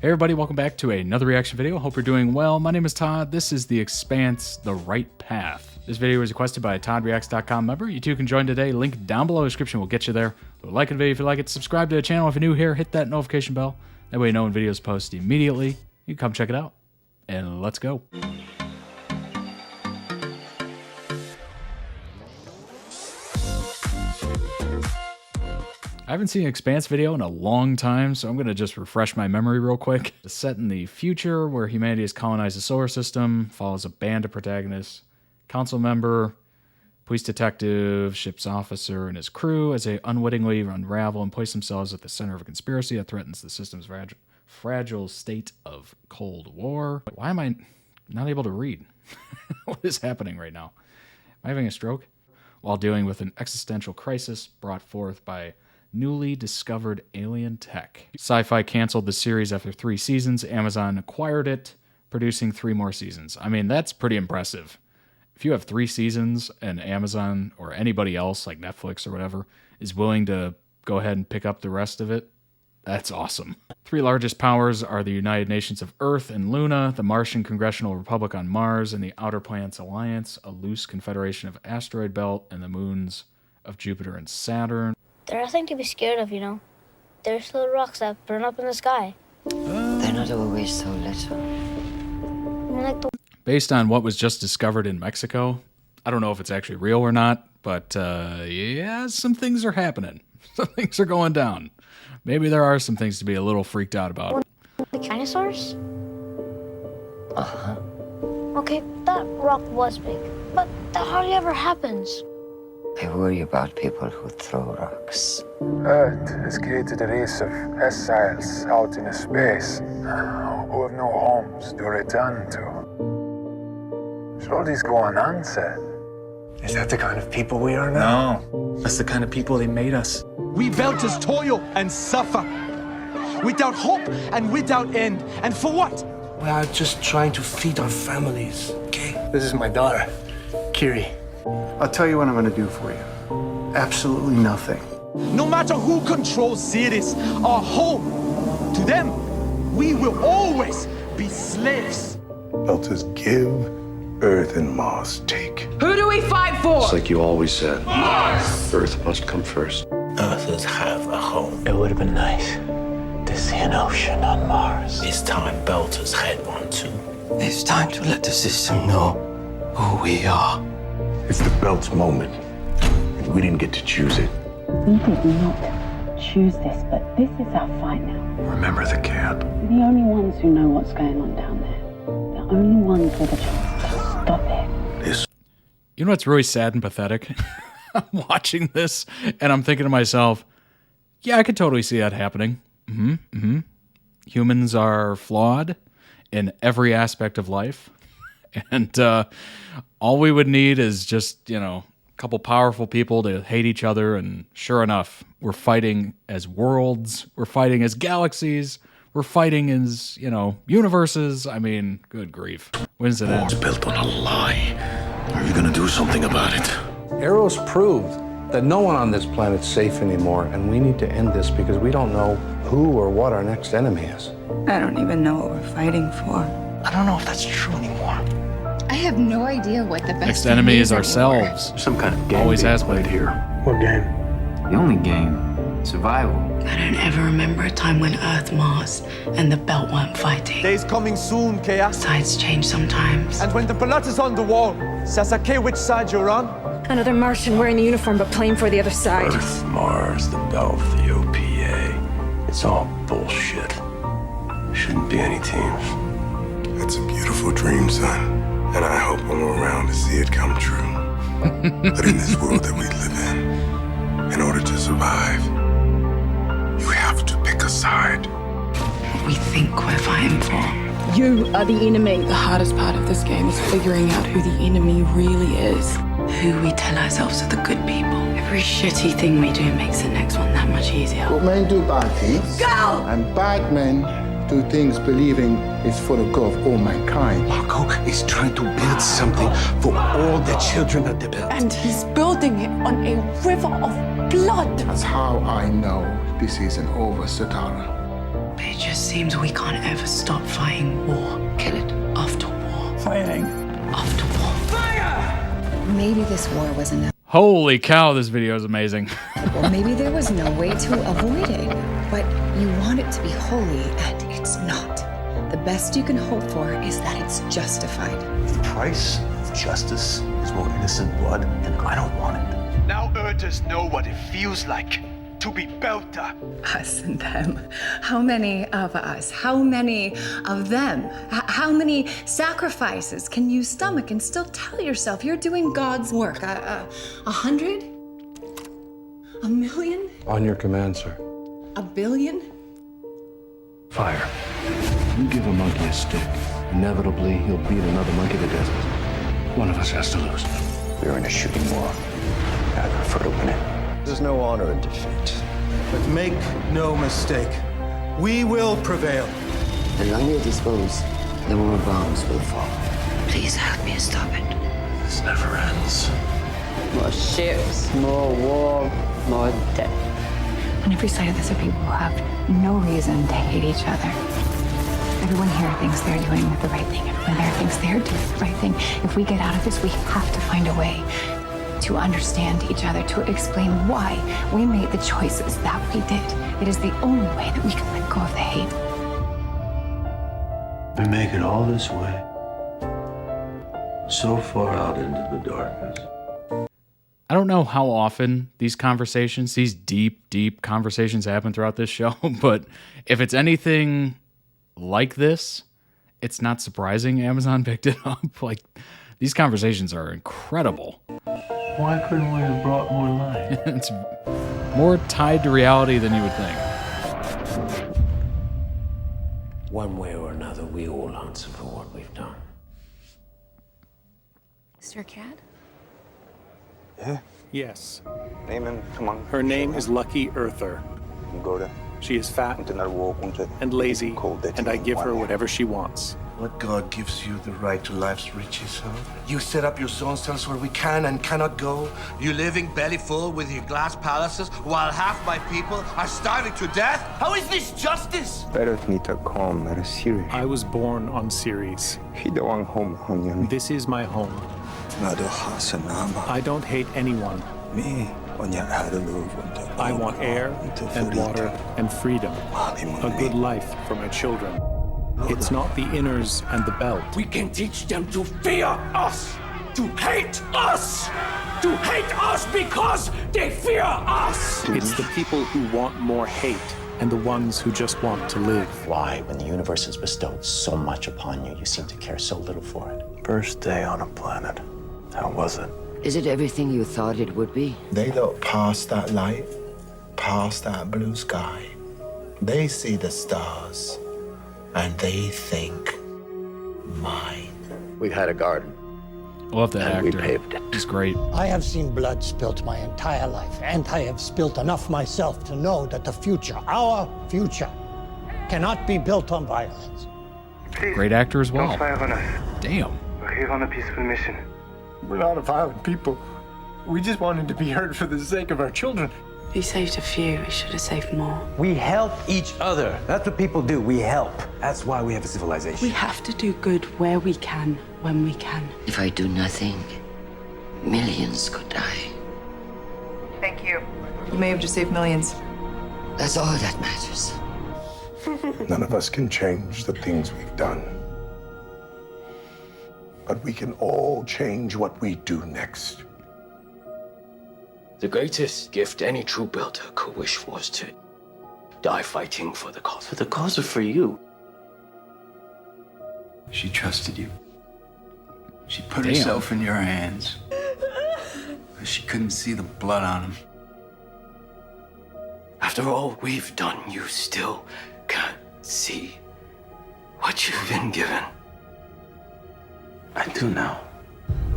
Hey everybody, welcome back to another reaction video. Hope you're doing well. My name is Todd. This is The Expanse, The Right Path. This video was requested by a ToddReacts.com member. You too can join today. Link down below in the description will get you there. So like the video if you like it. Subscribe to the channel if you're new here. Hit that notification bell. That way you know when videos post immediately. You can come check it out. And let's go. I haven't seen an Expanse video in a long time, so I'm going to just refresh my memory real quick. It's set in the future where humanity has colonized the solar system, follows a band of protagonists, council member, police detective, ship's officer, and his crew as they unwittingly unravel and place themselves at the center of a conspiracy that threatens the system's fragile state of Cold War. Why am I not able to read? What is happening right now? Am I having a stroke? While dealing with an existential crisis brought forth by newly discovered alien tech. Sci-Fi canceled the series after 3 seasons. Amazon acquired it, producing 3 more seasons. I mean, that's pretty impressive. If you have 3 seasons and Amazon or anybody else like Netflix or whatever is willing to go ahead and pick up the rest of it, that's awesome. 3 largest powers are the United Nations of Earth and Luna, the Martian Congressional Republic on Mars, and the Outer Planets Alliance, a loose confederation of asteroid belt and the moons of Jupiter and Saturn. They're nothing to be scared of, you know. They're just little rocks that burn up in the sky. They're not always so little. They're like the Based on what was just discovered in Mexico, I don't know if it's actually real or not, but yeah, some things are happening. Some things are going down. Maybe there are some things to be a little freaked out about. the dinosaurs? Uh-huh. Okay, that rock was big, but that hardly ever happens. I worry about people who throw rocks. Earth has created a race of exiles out in space who have no homes to return to. Should all these go unanswered? Is that the kind of people we are now? No, that's the kind of people they made us. We Belters toil and suffer, without hope and without end. And for what? We are just trying to feed our families, okay? This is my daughter, Kiri. I'll tell you what I'm gonna do for you. Absolutely nothing. No matter who controls cities, our home, to them, we will always be slaves. Belters give, Earth and Mars take. Who do we fight for? It's like you always said. Mars! Earth must come first. Earthers have a home. It would have been nice to see an ocean on Mars. It's time Belters had one too. It's time to let the system know who we are. It's the Belt's moment. And we didn't get to choose it. We did not choose this, but this is our fight now. Remember the camp. We're the only ones who know what's going on down there. The only ones with a chance to stop it. You know what's really sad and pathetic? I'm watching this and I'm thinking to myself, yeah, I could totally see that happening. Humans are flawed in every aspect of life. And all we would need is just, you know, a couple powerful people to hate each other. And sure enough, we're fighting as worlds. We're fighting as galaxies. We're fighting as, you know, universes. I mean, good grief. When's it end? It's built on a lie. Are you gonna do something about it? Eros proved that no one on this planet's safe anymore, and we need to end this because we don't know who or what our next enemy is. I don't even know what we're fighting for. I don't know if that's true anymore. I have no idea what the best Next enemy is ourselves. Some kind of game Always being has played been. here. What game? The only game, survival. I don't ever remember a time when Earth, Mars, and the Belt weren't fighting. Days coming soon, Chaos. Sides change sometimes. And when the blood is on the wall, Sasake, which side you're on? Another Martian wearing the uniform but playing for the other side. Earth, Mars, the Belt, the OPA. It's all bullshit. Shouldn't be any teams. It's a beautiful dream, son. And I hope I'm around to see it come true. But in this world that we live in order to survive, you have to pick a side. What we think we're fighting for. You are the enemy. The hardest part of this game is figuring out who the enemy really is. Who we tell ourselves are the good people. Every shitty thing we do makes the next one that much easier. Good men do bad things. Go! And bad men do things believing it's for the good of all mankind. Marco is trying to build something for all the children of the Belt. And he's building it on a river of blood. That's how I know this isn't over, Satara. Be It just seems we can't ever stop fighting war. Kill it after war. Fighting after war. Fire! Maybe this war was enough. Holy cow, this video is amazing. Or maybe there was no way to avoid it. But you want it to be holy, and it's not. The best you can hope for is that it's justified. The price of justice is more innocent blood, and I don't want it. Now Earthers know what it feels like to be Belter. Us and them. How many of us? How many of them? How many sacrifices can you stomach and still tell yourself you're doing God's work? 100? 1,000,000? On your command, sir. 1 billion? Fire. You give a monkey a stick. Inevitably, he'll beat another monkey to death. One of us has to lose. We're in a shooting war. I prefer to win it. There's no honor in defeat. But make no mistake, we will prevail. The longer it dispose, the more bombs will fall. Please help me stop it. This never ends. More ships, more war, more death. On every side of this are people who have no reason to hate each other. Everyone here thinks they're doing the right thing. Everyone there thinks they're doing the right thing. If we get out of this, we have to find a way to understand each other, to explain why we made the choices that we did. It is the only way that we can let go of the hate. We make it all this way. So far out into the darkness. I don't know how often these conversations, these deep conversations happen throughout this show, but if it's anything like this, it's not surprising Amazon picked it up. Like, these conversations are incredible. Why couldn't we have brought more light? It's more tied to reality than you would think. One way or another, we all answer for what we've done. Is your cat? Yeah. Yes. Name and come on. Her name is Lucky Earther. Go there. She is fat and lazy, and I give her whatever she wants. What God gives you the right to life's riches, huh? You set up your zones, tell us where we can and cannot go. You living belly full with your glass palaces while half my people are starving to death? How is this justice? I was born on Ceres. This is my home. I don't hate anyone. I want air and water and freedom. A good life for my children. It's not the inners and the belt. We can teach them to fear us, to hate us because they fear us. It's the people who want more hate and the ones who just want to live. Why, when the universe has bestowed so much upon you, you seem to care so little for it? First day on a planet. How was it? Is it everything you thought it would be? They look past that light, past that blue sky. They see the stars, and they think, mine. We've had a garden. I love that actor. We paved it. He's great. I have seen blood spilt my entire life, and I have spilt enough myself to know that the future, our future, cannot be built on violence. Please, great actor as well. Don't fire on us. Damn. We're here on a peaceful mission. We're not a violent people. We just wanted to be heard for the sake of our children. We saved a few. We should have saved more. We help each other. That's what people do. We help. That's why we have a civilization. We have to do good where we can, when we can. If I do nothing, millions could die. Thank you. You may have just saved millions. That's all that matters. None of us can change the things we've done. But we can all change what we do next. The greatest gift any true builder could wish for is to die fighting for the cause. But the cause is for you. She trusted you. She put herself in your hands. But she couldn't see the blood on him. After all we've done, you still can't see what you've been given. I do now.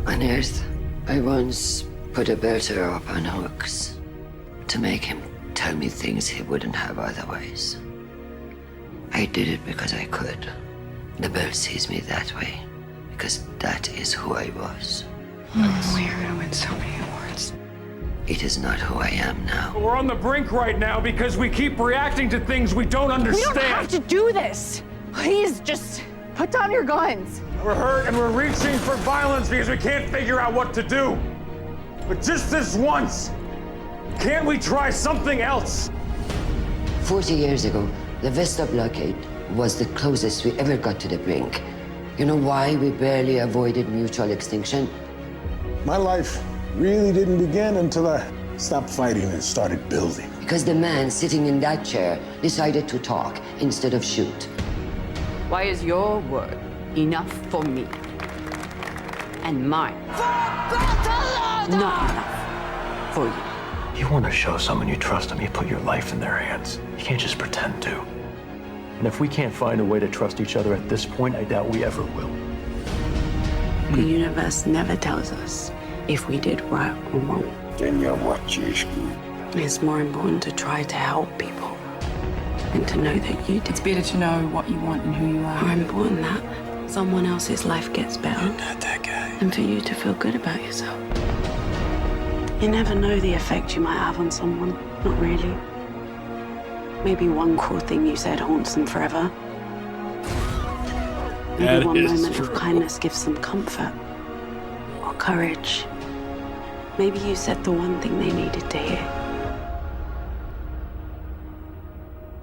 On Earth, I once put a belter up on hooks to make him tell me things he wouldn't have otherwise. I did it because I could. The belt sees me that way because that is who I was. We are gonna win so many awards. It is not who I am now. We're on the brink right now because we keep reacting to things we don't understand. We don't have to do this. Please, just put down your guns. We're hurt and we're reaching for violence because we can't figure out what to do. But just this once, can't we try something else? 40 years ago, the Vesta blockade was the closest we ever got to the brink. You know why we barely avoided mutual extinction? My life really didn't begin until I stopped fighting and started building. Because the man sitting in that chair decided to talk instead of shoot. Why is your word enough for me? And mine not enough for you? You want to show someone you trust them, you put your life in their hands. You can't just pretend to. And if we can't find a way to trust each other at this point, I doubt we ever will. The universe never tells us if we did right or wrong. Then you're what you It's more important to try to help people than to know that you did. It's better to know what you want and who you are. More important that someone else's life gets better. You're not that guy. And for you to feel good about yourself. You never know the effect you might have on someone. Not really. Maybe one cruel thing you said haunts them forever. Maybe That one is moment true. of kindness gives them comfort or courage. Maybe you said the one thing they needed to hear.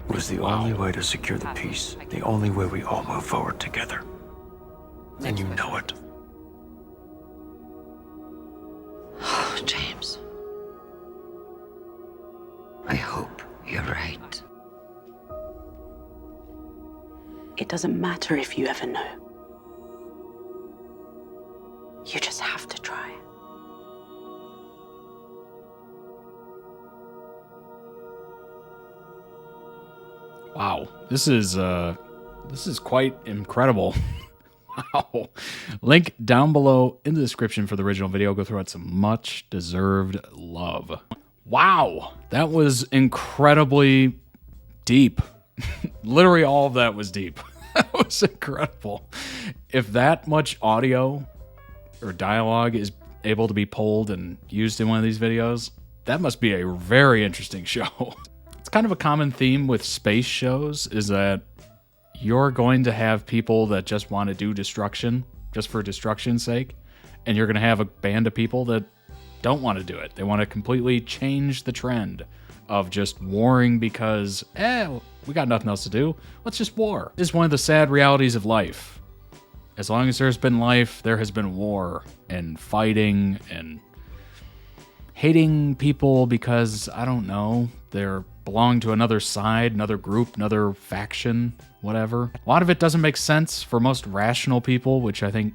It was the only way to secure the peace, the only way we all move forward together. And you know it. Oh, James. I hope you're right. It doesn't matter if you ever know. You just have to try. Wow, this is quite incredible. Wow. Link down below in the description for the original video. Go through it some much deserved love. Wow, that was incredibly deep. Literally all of that was deep. That was incredible. If that much audio or dialogue is able to be pulled and used in one of these videos, that must be a very interesting show. It's kind of a common theme with space shows is that you're going to have people that just want to do destruction just for destruction's sake, and you're going to have a band of people that don't want to do it. They want to completely change the trend of just warring because, we got nothing else to do. Let's just war. This is one of the sad realities of life. As long as there's been life, there has been war and fighting and hating people because, I don't know, they're belong to another side, another group, another faction, whatever. A lot of it doesn't make sense for most rational people, which I think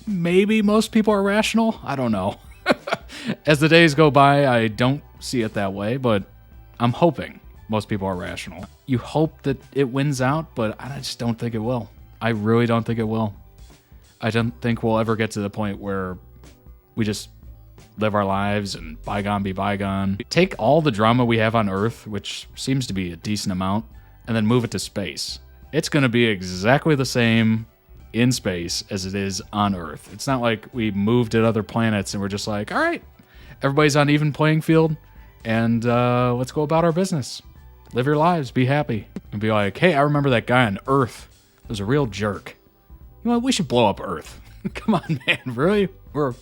maybe most people are rational. I don't know. As the days go by, I don't see it that way, but I'm hoping most people are rational. You hope that it wins out, but I just don't think it will. I really don't think it will. I don't think we'll ever get to the point where we just live our lives and bygone be bygone. Take all the drama we have on Earth, which seems to be a decent amount, and then move it to space. It's going to be exactly the same in space as it is on Earth. It's not like we moved to other planets and we're just like, all right, everybody's on even playing field, and let's go about our business. Live your lives, be happy. And be like, hey, I remember that guy on Earth was a real jerk. You know what, we should blow up Earth. Come on, man, really? We're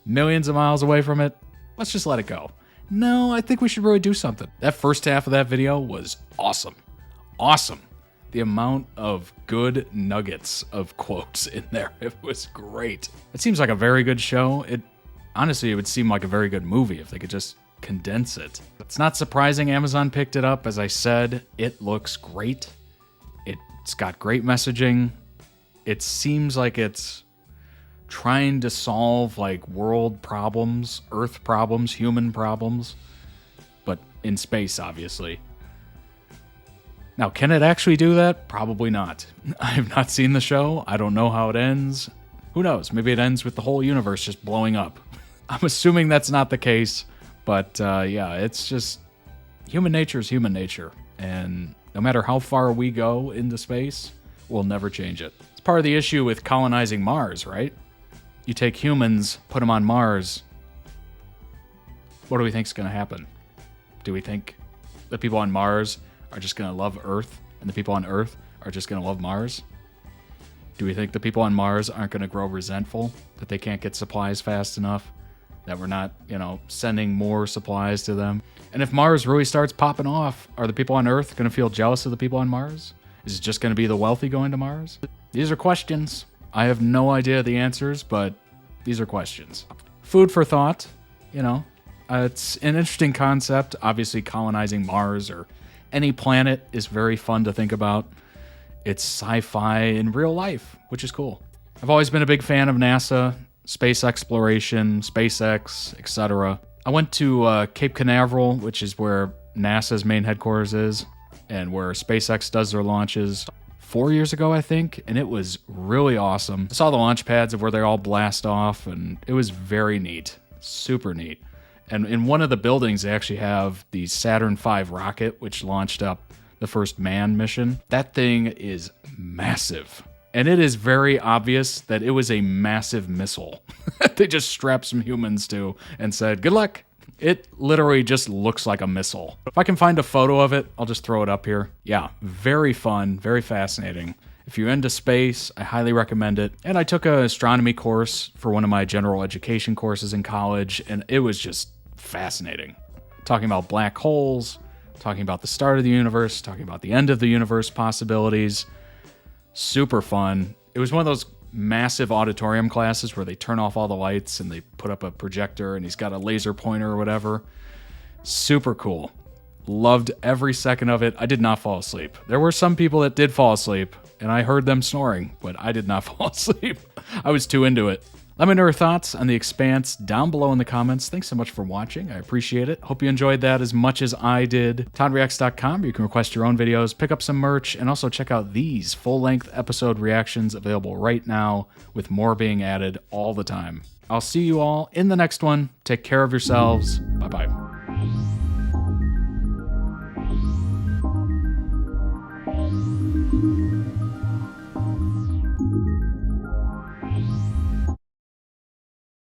millions of miles away from it. Let's just let it go. No, I think we should really do something. That first half of that video was awesome. Awesome. The amount of good nuggets of quotes in there, it was great. It seems like a very good show. Honestly, it would seem like a very good movie if they could just condense it. It's not surprising Amazon picked it up. As I said, it looks great. It's got great messaging. It seems like it's trying to solve like world problems, Earth problems, human problems, but in space, obviously. Now, can it actually do that? Probably not. I have not seen the show. I don't know how it ends. Who knows? Maybe it ends with the whole universe just blowing up. I'm assuming that's not the case, but yeah, it's just human nature is human nature, and no matter how far we go into space, we'll never change it. It's part of the issue with colonizing Mars, right? you take humans, put them on Mars, what do we think is going to happen? Do we think the people on Mars are just going to love Earth, and the people on Earth are just going to love Mars? Do we think the people on Mars aren't going to grow resentful that they can't get supplies fast enough, that we're not, sending more supplies to them? And if Mars really starts popping off, are the people on Earth going to feel jealous of the people on Mars? Is it just going to be the wealthy going to Mars? These are questions. I have no idea the answers, but these are questions. Food for thought, it's an interesting concept. Obviously, colonizing Mars or any planet is very fun to think about. It's sci-fi in real life, which is cool. I've always been a big fan of NASA, space exploration, SpaceX, etc. I went to Cape Canaveral, which is where NASA's main headquarters is, and where SpaceX does their launches 4 years ago, I think, and it was really awesome. I saw the launch pads of where they all blast off, and it was very neat, super neat. And in one of the buildings, they actually have the Saturn V rocket, which launched up the first manned mission. That thing is massive. And it is very obvious that it was a massive missile. They just strapped some humans to and said, good luck. It literally just looks like a missile. If I can find a photo of it, I'll just throw it up here. Yeah, very fun, very fascinating. If you're into space, I highly recommend it. And I took an astronomy course for one of my general education courses in college, and it was just fascinating. Talking about black holes, talking about the start of the universe, talking about the end of the universe possibilities. Super fun. It was one of those massive auditorium classes where they turn off all the lights and they put up a projector and he's got a laser pointer or whatever. Super cool. Loved every second of it. I did not fall asleep. There were some people that did fall asleep and I heard them snoring, but I did not fall asleep. I was too into it. Let me know your thoughts on The Expanse down below in the comments. Thanks so much for watching. I appreciate it. Hope you enjoyed that as much as I did. ToddReacts.com, you can request your own videos, pick up some merch, and also check out these full-length episode reactions available right now, with more being added all the time. I'll see you all in the next one. Take care of yourselves. Bye-bye.